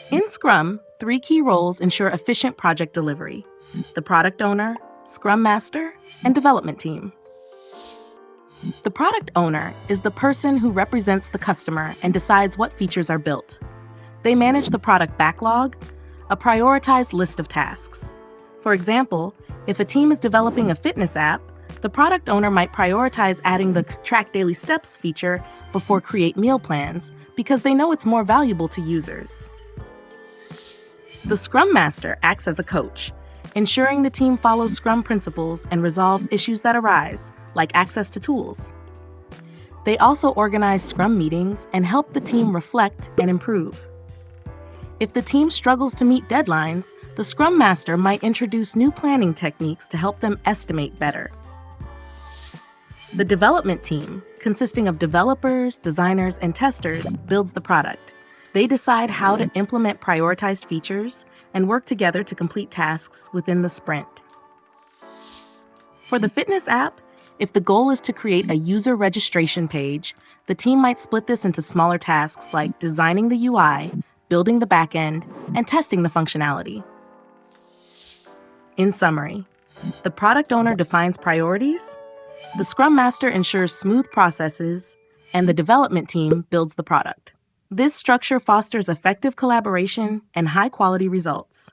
In Scrum, three key roles ensure efficient project delivery: the product owner, Scrum Master, and development team. The product owner is the person who represents the customer and decides what features are built. They manage the product backlog, a prioritized list of tasks. For example, if a team is developing a fitness app, the product owner might prioritize adding the track daily steps feature before create meal plans because they know it's more valuable to users. The Scrum Master acts as a coach, ensuring the team follows Scrum principles and resolves issues that arise, like access to tools. They also organize Scrum meetings and help the team reflect and improve. If the team struggles to meet deadlines, the Scrum Master might introduce new planning techniques to help them estimate better. The development team, consisting of developers, designers, and testers, builds the product. They decide how to implement prioritized features and work together to complete tasks within the sprint. For the fitness app, if the goal is to create a user registration page, the team might split this into smaller tasks like designing the UI, building the backend, and testing the functionality. In summary, the product owner defines priorities, the Scrum Master ensures smooth processes, and the development team builds the product. This structure fosters effective collaboration and high-quality results.